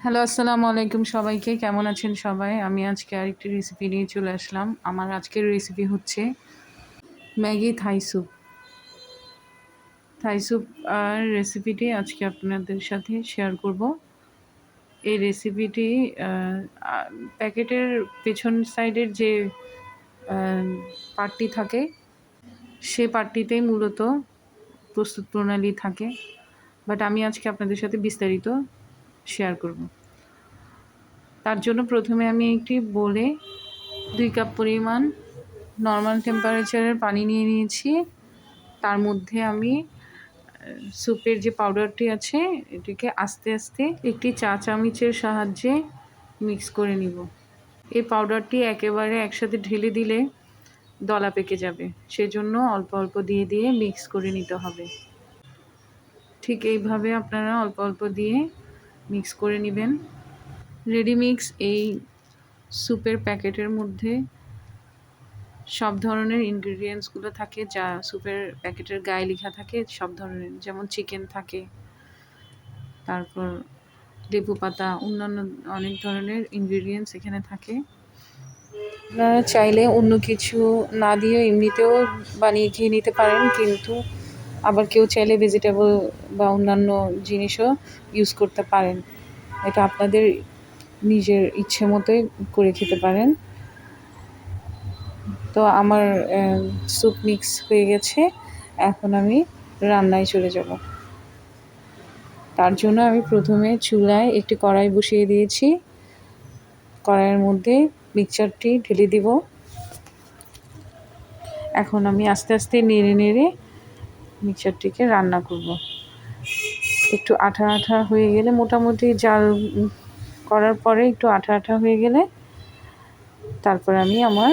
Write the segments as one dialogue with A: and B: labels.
A: Hello, আসসালামু আলাইকুম সবাইকে। কেমন আছেন সবাই? আমি আজকে আরেকটি রেসিপি নিয়ে চলে আসলাম। আমার আজকের রেসিপি হচ্ছে Maggi Thai soup. Thai soup রেসিপিটি আজকে আপনাদের সাথে শেয়ার করব। এই রেসিপিটি আ আ প্যাকেটের পেছন সাইডের যে আ পার্টটি থাকে, সে পার্টটিতেই মূলত প্রস্তুত প্রণালী থাকে। বাট আমি আজকে আপনাদের সাথে বিস্তারিত শেয়ার করব। তার জন্য প্রথমে আমি একটি বোলে ২ কাপ পরিমাণ নরমাল টেম্পারেচারের পানি নিয়ে নিয়েছি। তার মধ্যে আমি স্যুপের যে পাউডারটি আছে এটিকে আস্তে আস্তে একটি চা চামচের সাহায্যে মিক্স করে নিব। এই পাউডারটি একেবারে একসাথে ঢেলে দিলে দলা পেকে যাবে, সেজন্য অল্প অল্প দিয়ে দিয়ে মিক্স করে নিতে হবে। ঠিক এইভাবে আপনারা অল্প অল্প দিয়ে মিক্স করে নেবেন। রেডিমিক্স এই স্যুপের প্যাকেটের মধ্যে সব ধরনের ইনগ্রিডিয়েন্টসগুলো থাকে, যা স্যুপের প্যাকেটের গায়ে লেখা থাকে সব ধরনের, যেমন চিকেন থাকে, তারপর লেবু পাতা, অন্যান্য অনেক ধরনের ইনগ্রিডিয়েন্টস এখানে থাকে। আপনারা চাইলে অন্য কিছু না দিয়ে এমনিতেও বানিয়ে খেয়ে নিতে পারেন, কিন্তু আবার কেউ চাইলে ভেজিটেবল বা অন্যান্য জিনিসও ইউজ করতে পারেন। এটা আপনাদের নিজের ইচ্ছে মতোই করে খেতে পারেন। তো আমার স্যুপ মিক্স হয়ে গেছে। এখন আমি রান্নায় চলে যাব। তার জন্য আমি প্রথমে চুলায় একটি কড়াই বসিয়ে দিয়েছি। কড়াইয়ের মধ্যে মিক্সচারটি ঢেলে দিব। এখন আমি আস্তে আস্তে নেড়ে নেড়ে মিক্সচারটিকে রান্না করব। একটু আঠা আঠা হয়ে গেলে, মোটামুটি জাল করার পরে একটু আঠা আঠা হয়ে গেলে তারপর আমি আমার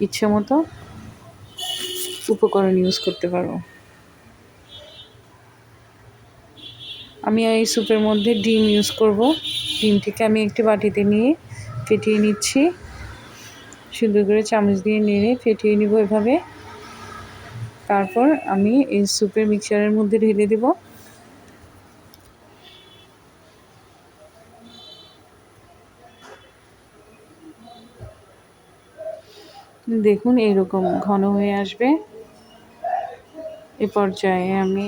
A: ইচ্ছে মতো উপকরণ ইউজ করতে পারবো। আমি এই স্যুপের মধ্যে ডিম ইউজ করব। ডিমটিকে আমি একটি বাটিতে নিয়ে ফেটিয়ে নিচ্ছি। সুন্দর করে চামচ দিয়ে নেড়ে ফেটিয়ে নিব এভাবে। তারপর আমি এই স্যুপের মিক্সচারের মধ্যে ঢেলে দেব। দেখুন এরকম ঘন হয়ে আসবে। এ পর্যায়ে আমি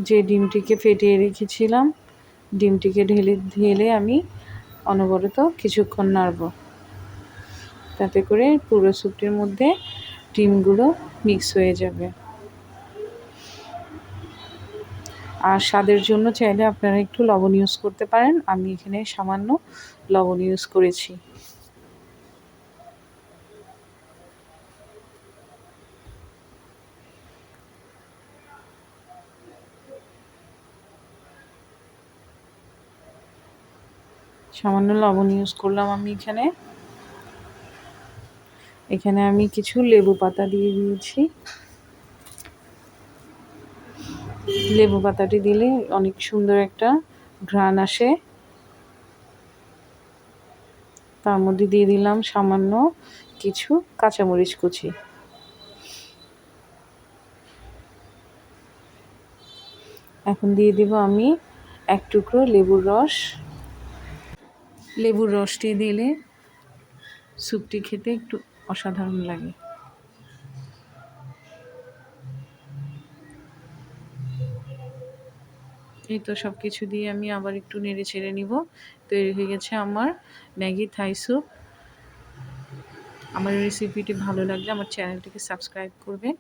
A: যে ডিমটিকে ফেটিয়ে রেখেছিলাম, ডিমটিকে ঢেলে আমি অনবরত কিছুক্ষণ নাড়ব, তাতে করে পুরো স্যুপটির মধ্যে ডিমগুলো মিক্স হয়ে যাবে। আর স্বাদের জন্য চাইলে আপনারা একটু লবণ ইউজ করতে পারেন। আমি এখানে সামান্য লবণ ইউজ করেছি। সামান্য লবণ ইউজ করলাম আমি এখানে আমি কিছু লেবু পাতা দিয়ে দিয়েছি। লেবু পাতাটি দিলে অনেক সুন্দর একটা ঘ্রাণ আসে। তার মধ্যে দিয়ে দিলাম সামান্য কিছু কাঁচামরিচ কুচি। এখন দিয়ে দিব আমি এক টুকরো লেবুর রস। লেবুর রসটি দিলে স্যুপটি খেতে একটু অসাধারণ লাগে। এই তো সব কিছু দিয়ে আমি আবার একটু নেড়ে ছেড়ে নিব। তৈরি হয়ে গেছে আমার ম্যাগি থাই স্যুপ। আমার রেসিপিটি ভালো লাগলে আমার চ্যানেলটিকে সাবস্ক্রাইব করবেন,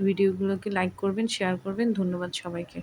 A: ভিডিওগুলোকে লাইক করবেন, শেয়ার করবেন। ধন্যবাদ সবাইকে।